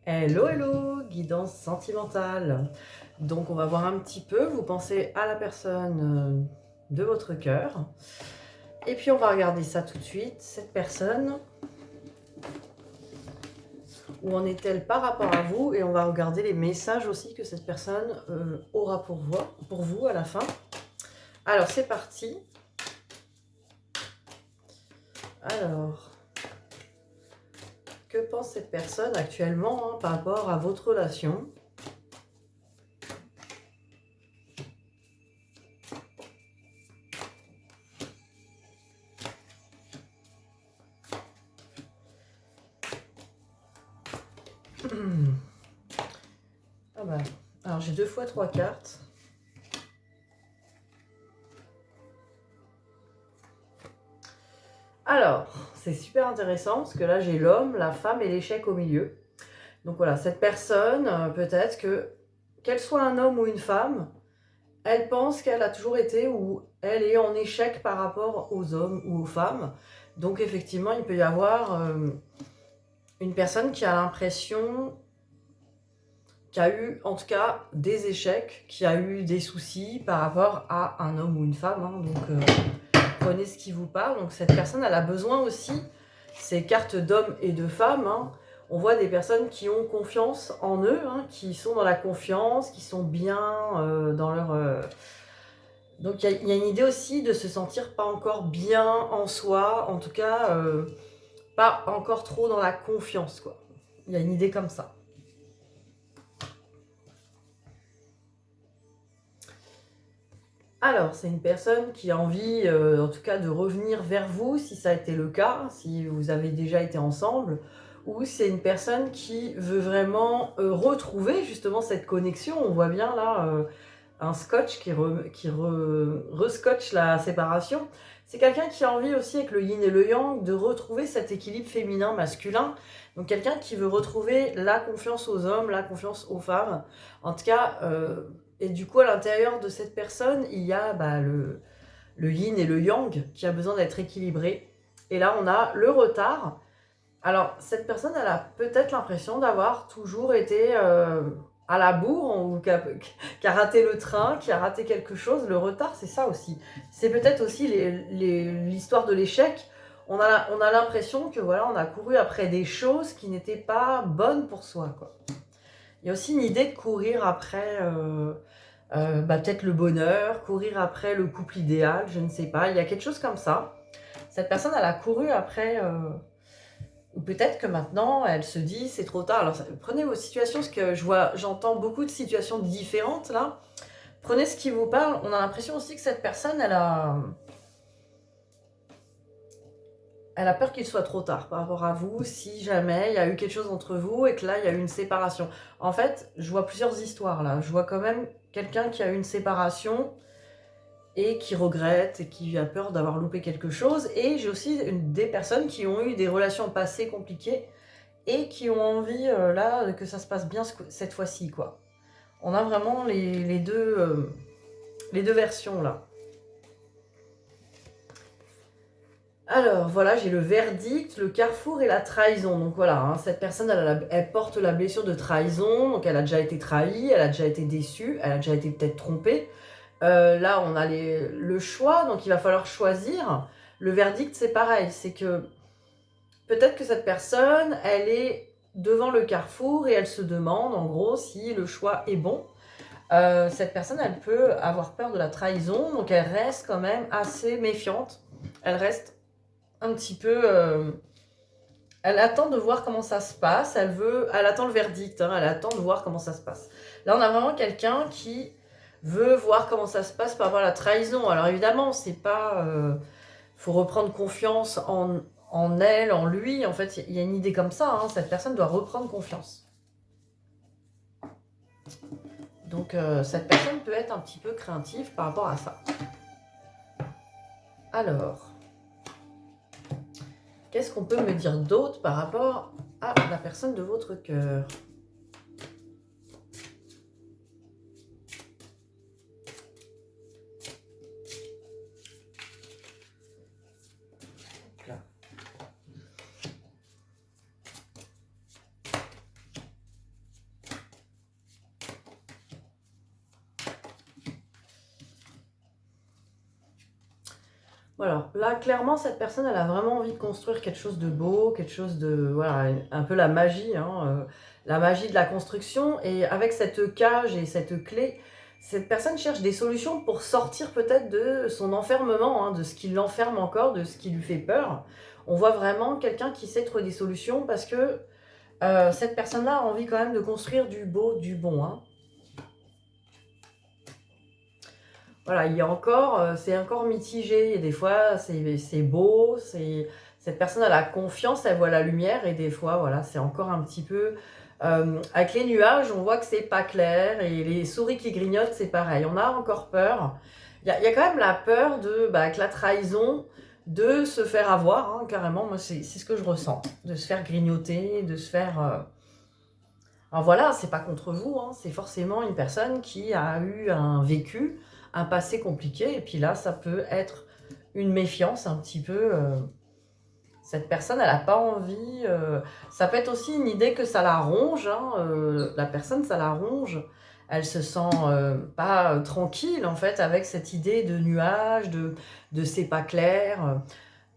Hello, hello, guidance sentimentale. Donc, on va voir un petit peu, vous pensez à la personne de votre cœur. Et puis, on va regarder ça tout de suite. Cette personne, où en est-elle par rapport à vous? Et on va regarder les messages aussi que cette personne aura pour vous à la fin. Alors, c'est parti. Alors, que pense cette personne actuellement par rapport à votre relation? Ah bah, alors j'ai 2 fois 3 cartes. Alors, c'est super intéressant parce que là j'ai l'homme, la femme et l'échec au milieu. Donc voilà, cette personne, peut-être qu'elle soit un homme ou une femme, elle pense qu'elle a toujours été ou elle est en échec par rapport aux hommes ou aux femmes. Donc effectivement, il peut y avoir une personne qui a l'impression qui a eu en tout cas des échecs, qui a eu des soucis par rapport à un homme ou une femme. Donc prenez ce qui vous parle. Donc cette personne, elle a besoin aussi, ces cartes d'hommes et de femmes, on voit des personnes qui ont confiance en eux, qui sont dans la confiance, qui sont bien dans leur... Donc il y a une idée aussi de se sentir pas encore bien en soi, en tout cas pas encore trop dans la confiance, quoi. Il y a une idée comme ça. Alors, c'est une personne qui a envie, en tout cas, de revenir vers vous, si ça a été le cas, si vous avez déjà été ensemble, ou c'est une personne qui veut vraiment retrouver justement cette connexion. On voit bien là un scotch qui rescotche la séparation. C'est quelqu'un qui a envie aussi, avec le yin et le yang, de retrouver cet équilibre féminin-masculin. Donc quelqu'un qui veut retrouver la confiance aux hommes, la confiance aux femmes. En tout cas... et du coup, à l'intérieur de cette personne, il y a le yin et le yang qui a besoin d'être équilibré. Et là, on a le retard. Alors, cette personne, elle a peut-être l'impression d'avoir toujours été à la bourre ou qui a raté le train, qui a raté quelque chose. Le retard, c'est ça aussi. C'est peut-être aussi l'histoire de l'échec. On a l'impression que voilà, on a couru après des choses qui n'étaient pas bonnes pour soi, quoi. Il y a aussi une idée de courir après peut-être le bonheur, courir après le couple idéal, je ne sais pas. Il y a quelque chose comme ça. Cette personne, elle a couru après... ou peut-être que maintenant, elle se dit, c'est trop tard. Alors, prenez vos situations, parce que j'entends beaucoup de situations différentes, là. Prenez ce qui vous parle. On a l'impression aussi que cette personne, elle a peur qu'il soit trop tard par rapport à vous, si jamais il y a eu quelque chose entre vous et que là, il y a eu une séparation. En fait, je vois plusieurs histoires, là. Je vois quand même quelqu'un qui a eu une séparation et qui regrette et qui a peur d'avoir loupé quelque chose. Et j'ai aussi des personnes qui ont eu des relations passées compliquées et qui ont envie, là, que ça se passe bien cette fois-ci, quoi. On a vraiment les deux versions, là. Alors, voilà, j'ai le verdict, le carrefour et la trahison. Donc voilà, cette personne, elle porte la blessure de trahison. Donc elle a déjà été trahie, elle a déjà été déçue, elle a déjà été peut-être trompée. Là, on a le choix, donc il va falloir choisir. Le verdict, c'est pareil, c'est que peut-être que cette personne, elle est devant le carrefour et elle se demande, en gros, si le choix est bon. Cette personne, elle peut avoir peur de la trahison, donc elle reste quand même assez méfiante. Elle reste un petit peu... elle attend de voir comment ça se passe, elle attend le verdict, elle attend de voir comment ça se passe. Là, on a vraiment quelqu'un qui veut voir comment ça se passe par rapport à la trahison. Alors évidemment, c'est pas... faut reprendre confiance en elle, en lui. En fait, il y a une idée comme ça, cette personne doit reprendre confiance. Donc cette personne peut être un petit peu craintive par rapport à ça. Alors, qu'est-ce qu'on peut me dire d'autre par rapport à la personne de votre cœur? Là. Voilà, là, clairement, cette personne, elle a vraiment envie de construire quelque chose de beau, quelque chose de... Voilà, un peu la magie, hein, la magie de la construction. Et avec cette cage et cette clé, cette personne cherche des solutions pour sortir peut-être de son enfermement, hein, de ce qui l'enferme encore, de ce qui lui fait peur. On voit vraiment quelqu'un qui sait trouver des solutions parce que cette personne-là a envie quand même de construire du beau, du bon, hein. Voilà, il y a encore, c'est encore mitigé et des fois c'est beau, cette personne a la confiance, elle voit la lumière et des fois, voilà, c'est encore un petit peu, avec les nuages, on voit que c'est pas clair et les souris qui grignotent, c'est pareil. On a encore peur. Il y a quand même la peur de, bah, avec la trahison, de se faire avoir, hein, carrément. Moi, c'est ce que je ressens, de se faire grignoter, de se faire, alors voilà, c'est pas contre vous, hein, c'est forcément une personne qui a eu un vécu, un passé compliqué, et puis là, ça peut être une méfiance un petit peu. Cette personne, elle n'a pas envie. Ça peut être aussi une idée que ça la ronge, hein, la personne, ça la ronge. Elle se sent pas tranquille, en fait, avec cette idée de nuage, de c'est pas clair.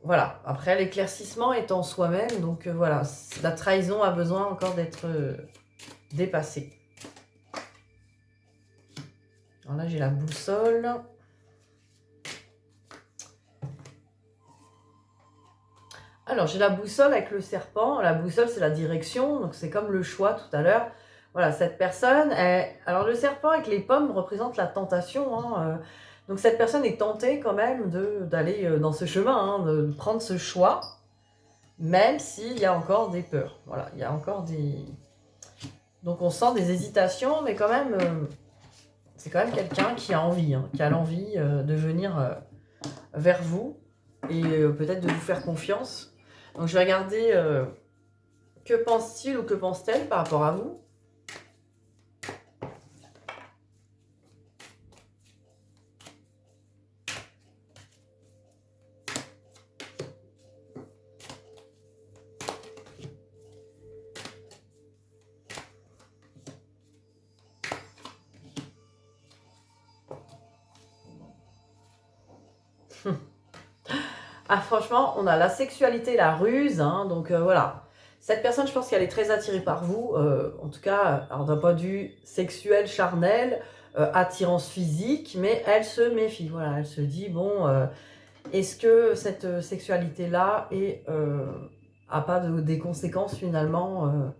Voilà. Après, l'éclaircissement est en soi-même, donc voilà, la trahison a besoin encore d'être dépassée. Alors là, j'ai la boussole. Alors, j'ai la boussole avec le serpent. La boussole, c'est la direction, donc c'est comme le choix tout à l'heure. Voilà, cette personne, alors le serpent avec les pommes représente la tentation, hein, donc cette personne est tentée quand même d'aller dans ce chemin, hein, de prendre ce choix, même s'il y a encore des peurs. Voilà, il y a encore des... Donc on sent des hésitations, mais quand même, c'est quand même quelqu'un qui a envie, hein, qui a l'envie de venir vers vous et peut-être de vous faire confiance. Donc je vais regarder que pense-t-il ou que pense-t-elle par rapport à vous. Ah franchement, on a la sexualité, la ruse, hein, donc voilà. Cette personne, je pense qu'elle est très attirée par vous, en tout cas, alors d'un point de vue sexuel, charnel, attirance physique, mais elle se méfie, voilà, elle se dit, bon, est-ce que cette sexualité-là a pas des conséquences finalement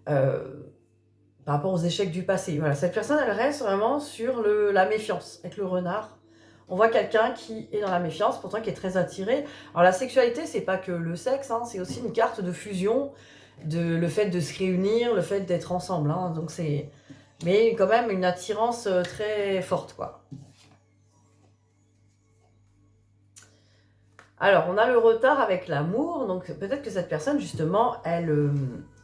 par rapport aux échecs du passé. Voilà, cette personne, elle reste vraiment sur la méfiance avec le renard. On voit quelqu'un qui est dans la méfiance, pourtant qui est très attiré. Alors la sexualité, c'est pas que le sexe, hein, c'est aussi une carte de fusion, le fait de se réunir, le fait d'être ensemble. Hein, donc c'est, mais quand même une attirance très forte, quoi. Alors, on a le retard avec l'amour, donc peut-être que cette personne, justement, elle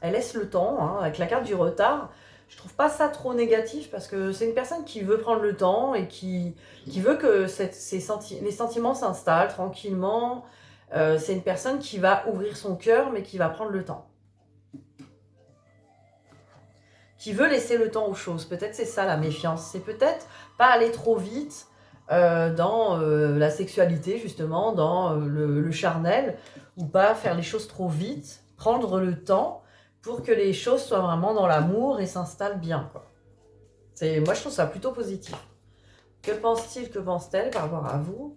laisse le temps, hein, avec la carte du retard. Je trouve pas ça trop négatif, parce que c'est une personne qui veut prendre le temps et qui veut que les sentiments s'installent tranquillement. C'est une personne qui va ouvrir son cœur, mais qui va prendre le temps. Qui veut laisser le temps aux choses. Peut-être c'est ça la méfiance. C'est peut-être pas aller trop vite dans la sexualité, justement, dans le charnel, ou pas faire les choses trop vite, prendre le temps pour que les choses soient vraiment dans l'amour et s'installent bien, quoi. Moi, je trouve ça plutôt positif. Que pense-t-il, que pense-t-elle par rapport à vous?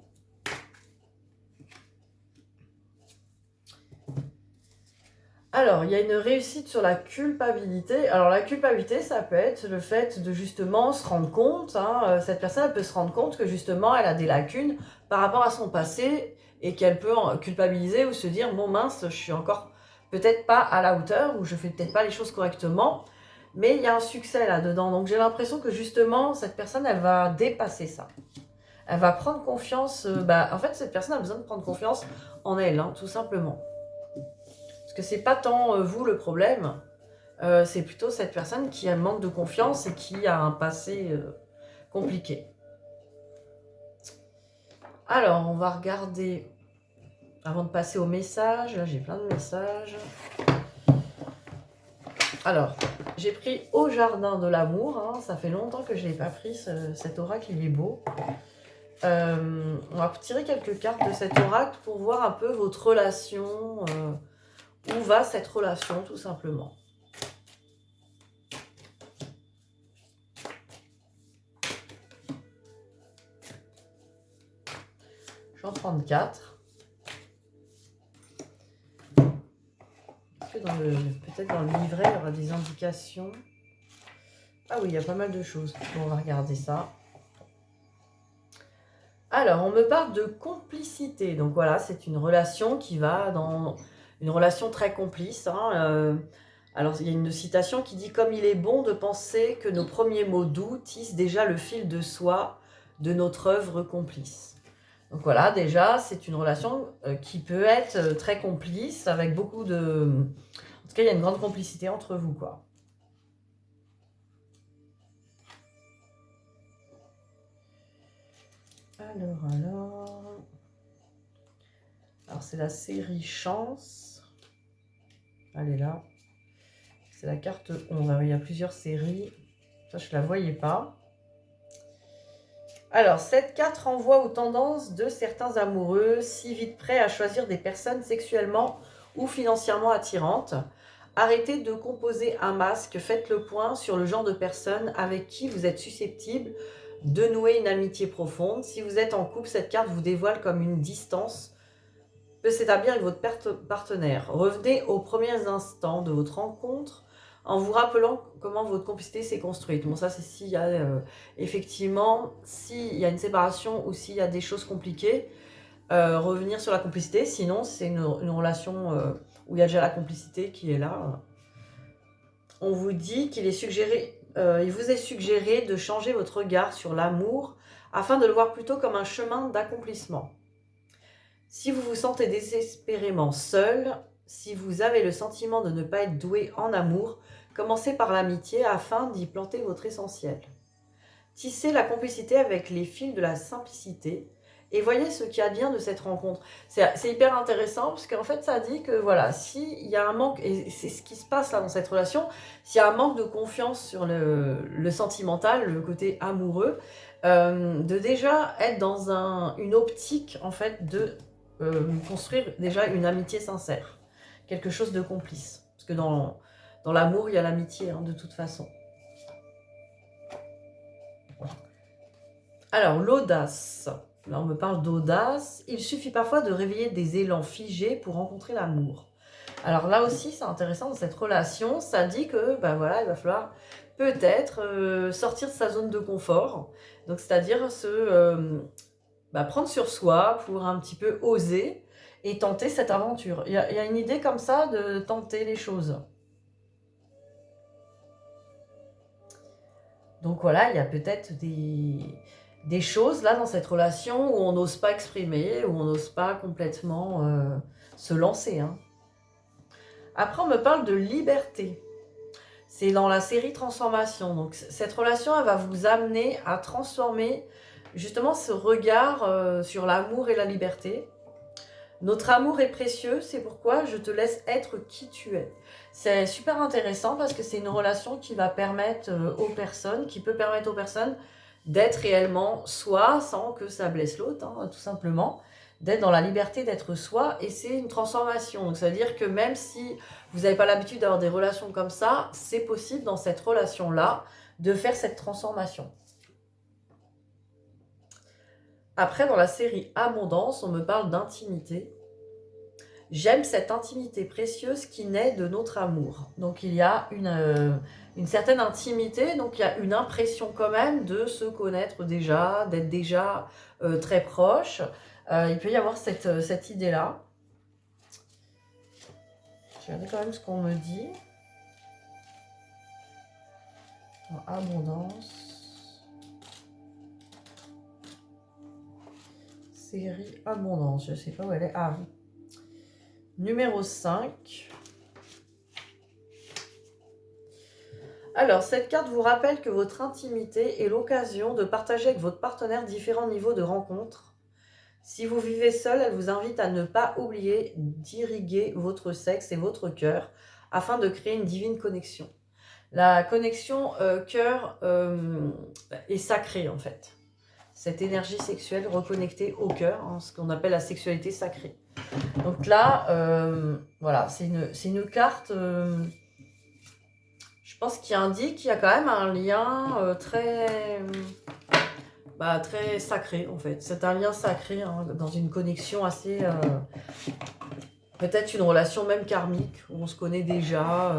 Alors, il y a une réussite sur la culpabilité. Alors, la culpabilité, ça peut être le fait de justement se rendre compte, hein, cette personne, elle peut se rendre compte que justement, elle a des lacunes par rapport à son passé et qu'elle peut culpabiliser ou se dire, bon mince, je suis encore peut-être pas à la hauteur ou je fais peut-être pas les choses correctement, mais il y a un succès là-dedans. Donc, j'ai l'impression que justement, cette personne, elle va dépasser ça. Elle va prendre confiance. En fait, cette personne a besoin de prendre confiance en elle, hein, tout simplement. Parce que c'est pas tant vous le problème, c'est plutôt cette personne qui a un manque de confiance et qui a un passé compliqué. Alors, on va regarder, avant de passer aux messages, là j'ai plein de messages. Alors, j'ai pris Au jardin de l'amour, hein, ça fait longtemps que je ne l'ai pas pris, cet oracle il est beau. On va tirer quelques cartes de cet oracle pour voir un peu votre relation, où va cette relation tout simplement. Je vais en prendre 4. Peut-être dans le livret, il y aura des indications. Ah oui, il y a pas mal de choses. Bon, on va regarder ça. Alors, on me parle de complicité. Donc voilà, c'est une relation qui va dans une relation très complice. Alors, il y a une citation qui dit « Comme il est bon de penser que nos premiers mots doux tissent déjà le fil de soie de notre œuvre complice. » Donc voilà, déjà, c'est une relation qui peut être très complice, avec beaucoup de... En tout cas, il y a une grande complicité entre vous, quoi. Alors c'est la série Chance. Elle est là. C'est la carte 11. Alors, il y a plusieurs séries. Ça, je ne la voyais pas. Alors, cette carte renvoie aux tendances de certains amoureux, si vite prêts à choisir des personnes sexuellement ou financièrement attirantes. Arrêtez de composer un masque, faites le point sur le genre de personne avec qui vous êtes susceptible de nouer une amitié profonde. Si vous êtes en couple, cette carte vous dévoile comme une distance peut s'établir avec votre partenaire. Revenez aux premiers instants de votre rencontre en vous rappelant comment votre complicité s'est construite. Bon, ça, c'est s'il y a effectivement, s'il y a une séparation ou s'il y a des choses compliquées, revenir sur la complicité. Sinon, c'est une relation où il y a déjà la complicité qui est là. On vous dit qu'il est suggéré, il vous est suggéré de changer votre regard sur l'amour afin de le voir plutôt comme un chemin d'accomplissement. Si vous vous sentez désespérément seul, si vous avez le sentiment de ne pas être doué en amour, commencez par l'amitié afin d'y planter votre essentiel. Tissez la complicité avec les fils de la simplicité et voyez ce qu'il y a de bien de cette rencontre. C'est hyper intéressant parce qu'en fait ça dit que voilà, s'il y a un manque, et c'est ce qui se passe là dans cette relation, s'il y a un manque de confiance sur le sentimental, le côté amoureux, de déjà être dans une optique en fait de construire déjà une amitié sincère, quelque chose de complice. Parce que dans l'amour, il y a l'amitié, de toute façon. Alors, l'audace. Là, on me parle d'audace. Il suffit parfois de réveiller des élans figés pour rencontrer l'amour. Alors là aussi, c'est intéressant dans cette relation. Ça dit que, voilà, il va falloir peut-être sortir de sa zone de confort. Donc, c'est-à-dire prendre sur soi pour un petit peu oser et tenter cette aventure. Il y a une idée comme ça de tenter les choses. Donc voilà, il y a peut-être des choses là dans cette relation où on n'ose pas exprimer, où on n'ose pas complètement se lancer. Après, on me parle de liberté. C'est dans la série Transformation. Donc cette relation, elle va vous amener à transformer justement ce regard sur l'amour et la liberté. Notre amour est précieux, c'est pourquoi je te laisse être qui tu es. C'est super intéressant parce que c'est une relation qui va permettre aux personnes, d'être réellement soi sans que ça blesse l'autre, tout simplement. D'être dans la liberté d'être soi et c'est une transformation. Donc ça veut dire que même si vous n'avez pas l'habitude d'avoir des relations comme ça, c'est possible dans cette relation-là de faire cette transformation. Après, dans la série Abondance, on me parle d'intimité. J'aime cette intimité précieuse qui naît de notre amour. Donc, il y a une certaine intimité, donc il y a une impression quand même de se connaître déjà, d'être déjà très proche. Il peut y avoir cette idée-là. Je vais regarder quand même ce qu'on me dit. Abondance. Série Abondance, je ne sais pas où elle est. Ah oui. Numéro 5. Alors, cette carte vous rappelle que votre intimité est l'occasion de partager avec votre partenaire différents niveaux de rencontre. Si vous vivez seul, elle vous invite à ne pas oublier d'irriguer votre sexe et votre cœur afin de créer une divine connexion. La connexion cœur est sacrée en fait. cette énergie sexuelle reconnectée au cœur, hein, ce qu'on appelle la sexualité sacrée. Donc là, voilà, c'est une carte, je pense, qui indique qu'il y a quand même un lien très sacré, en fait. C'est un lien sacré, hein, dans une connexion assez... peut-être une relation même karmique, où on se connaît déjà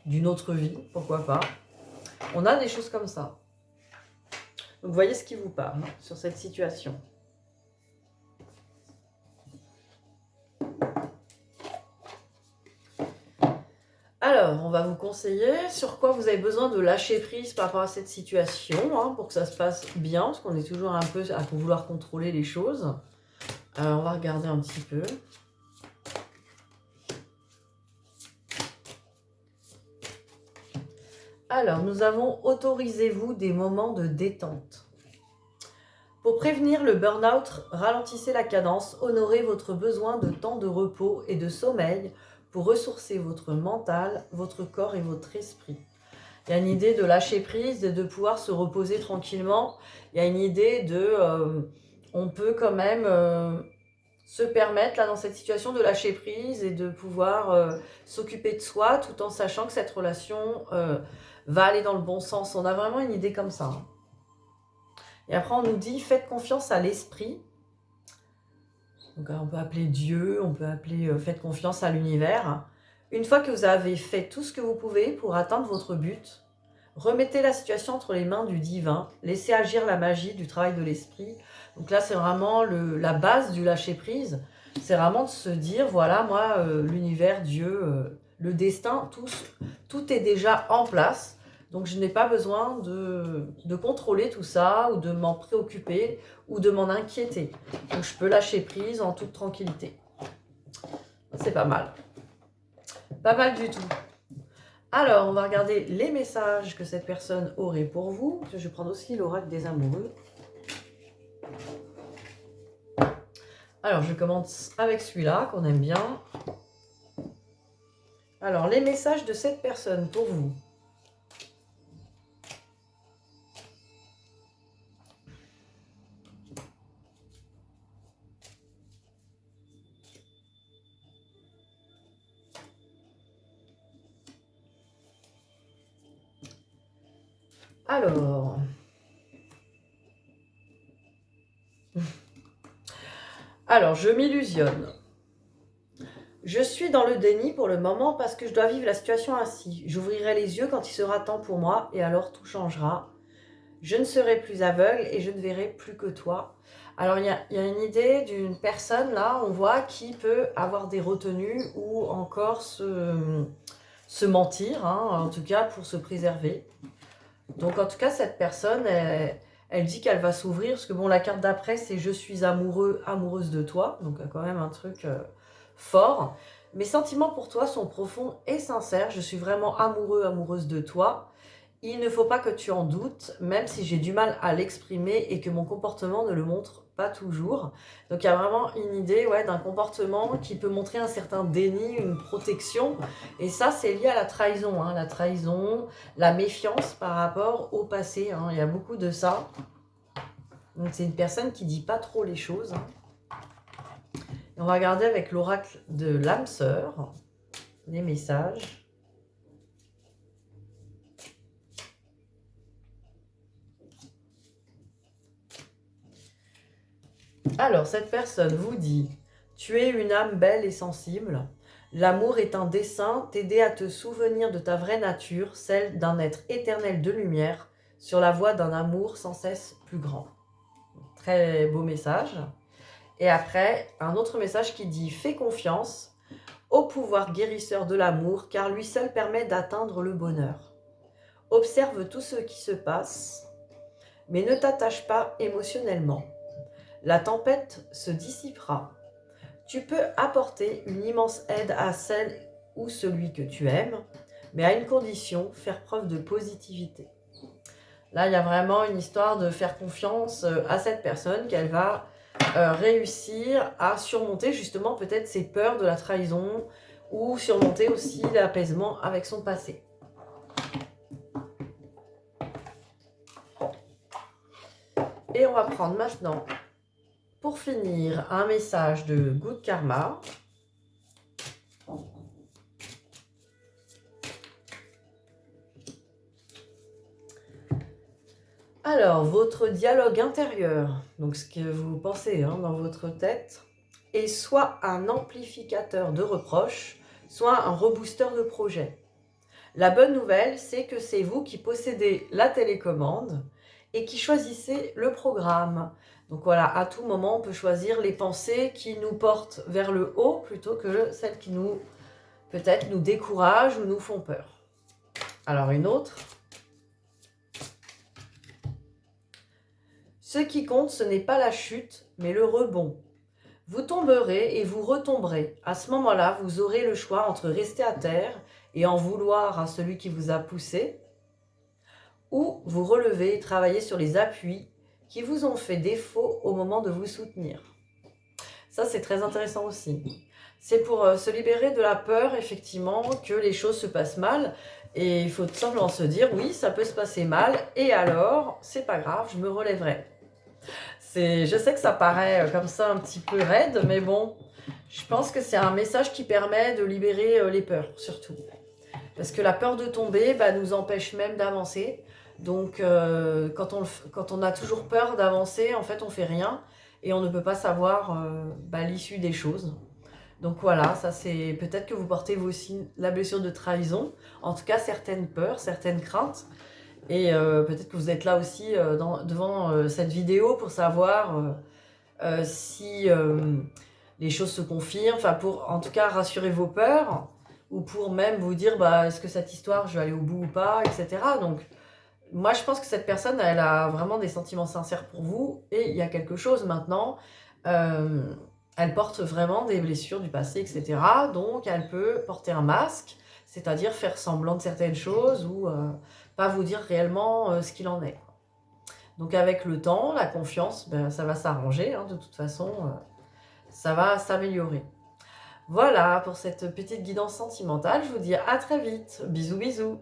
d'une autre vie, pourquoi pas. On a des choses comme ça. Donc voyez ce qui vous parle sur cette situation. Alors, on va vous conseiller sur quoi vous avez besoin de lâcher prise par rapport à cette situation, hein, pour que ça se passe bien, parce qu'on est toujours un peu à vouloir contrôler les choses. Alors, on va regarder un petit peu. Alors, nous avons « Autorisez-vous des moments de détente ». Pour prévenir le burn-out, ralentissez la cadence, honorez votre besoin de temps de repos et de sommeil pour ressourcer votre mental, votre corps et votre esprit. Il y a une idée de lâcher prise et de pouvoir se reposer tranquillement. Il y a une idée de... on peut quand même se permettre, là, dans cette situation, de lâcher prise et de pouvoir s'occuper de soi, tout en sachant que cette relation va aller dans le bon sens. On a vraiment une idée comme ça, hein. Et après, on nous dit, faites confiance à l'esprit. Donc, on peut appeler Dieu, on peut appeler faites confiance à l'univers. Une fois que vous avez fait tout ce que vous pouvez pour atteindre votre but, remettez la situation entre les mains du divin, laissez agir la magie du travail de l'esprit. Donc là, c'est vraiment la base du lâcher-prise. C'est vraiment de se dire, voilà, moi, l'univers, Dieu, le destin, tout est déjà en place. Donc, je n'ai pas besoin de contrôler tout ça ou de m'en préoccuper ou de m'en inquiéter. Donc, je peux lâcher prise en toute tranquillité. C'est pas mal. Pas mal du tout. Alors, on va regarder les messages que cette personne aurait pour vous. Je vais prendre aussi l'oracle des amoureux. Alors, je commence avec celui-là, qu'on aime bien. Alors, les messages de cette personne pour vous. Alors... Alors, je m'illusionne. Je suis dans le déni pour le moment parce que je dois vivre la situation ainsi. J'ouvrirai les yeux quand il sera temps pour moi et alors tout changera. Je ne serai plus aveugle et je ne verrai plus que toi. Alors, il y a une idée d'une personne, là, on voit, qui peut avoir des retenues ou encore se mentir, hein, en tout cas pour se préserver. Donc, en tout cas, cette personne, elle dit qu'elle va s'ouvrir, parce que bon, la carte d'après, c'est « Je suis amoureux, amoureuse de toi ». Donc, quand même un truc fort. Mes sentiments pour toi sont profonds et sincères. Je suis vraiment amoureux, amoureuse de toi. Il ne faut pas que tu en doutes, même si j'ai du mal à l'exprimer et que mon comportement ne le montre pas toujours. Donc il y a vraiment une idée, ouais, d'un comportement qui peut montrer un certain déni, une protection. Et ça, c'est lié à la trahison, hein, la méfiance par rapport au passé, hein. Il y a beaucoup de ça. Donc c'est une personne qui ne dit pas trop les choses, hein. Et on va regarder avec l'oracle de l'âme sœur les messages. Alors, cette personne vous dit « Tu es une âme belle et sensible. L'amour est un dessein, t'aider à te souvenir de ta vraie nature, celle d'un être éternel de lumière, sur la voie d'un amour sans cesse plus grand. » Très beau message. Et après, un autre message qui dit « Fais confiance au pouvoir guérisseur de l'amour, car lui seul permet d'atteindre le bonheur. Observe tout ce qui se passe, mais ne t'attache pas émotionnellement. La tempête se dissipera. Tu peux apporter une immense aide à celle ou celui que tu aimes, mais à une condition, faire preuve de positivité. » Là, il y a vraiment une histoire de faire confiance à cette personne, qu'elle va réussir à surmonter justement peut-être ses peurs de la trahison ou surmonter aussi l'apaisement avec son passé. Et on va prendre maintenant, pour finir, un message de Good Karma. Alors, votre dialogue intérieur, donc ce que vous pensez dans votre tête, est soit un amplificateur de reproches, soit un rebooster de projet. La bonne nouvelle, c'est que c'est vous qui possédez la télécommande et qui choisissez le programme. Donc voilà, à tout moment, on peut choisir les pensées qui nous portent vers le haut plutôt que celles qui nous, peut-être, nous découragent ou nous font peur. Alors une autre. Ce qui compte, ce n'est pas la chute, mais le rebond. Vous tomberez et vous retomberez. À ce moment-là, vous aurez le choix entre rester à terre et en vouloir à celui qui vous a poussé, ou vous relever et travailler sur les appuis qui vous ont fait défaut au moment de vous soutenir. Ça, c'est très intéressant aussi. C'est pour se libérer de la peur, effectivement, que les choses se passent mal. Et il faut tout simplement se dire, oui, ça peut se passer mal, et alors, c'est pas grave, je me relèverai. Je sais que ça paraît comme ça un petit peu raide, mais bon, je pense que c'est un message qui permet de libérer les peurs, surtout. Parce que la peur de tomber nous empêche même d'avancer. Donc, quand on a toujours peur d'avancer, en fait, on fait rien et on ne peut pas savoir l'issue des choses. Donc voilà, ça c'est peut-être que vous portez vous aussi la blessure de trahison, en tout cas certaines peurs, certaines craintes. Et peut-être que vous êtes là aussi devant cette vidéo pour savoir si les choses se confirment, enfin pour en tout cas rassurer vos peurs, ou pour même vous dire est-ce que cette histoire je vais aller au bout ou pas, etc. Donc moi je pense que cette personne elle a vraiment des sentiments sincères pour vous, et il y a quelque chose maintenant, elle porte vraiment des blessures du passé, etc. Donc elle peut porter un masque, c'est-à-dire faire semblant de certaines choses, ou pas vous dire réellement ce qu'il en est. Donc avec le temps, la confiance, ça va s'arranger, de toute façon, ça va s'améliorer. Voilà pour cette petite guidance sentimentale, je vous dis à très vite, bisous bisous.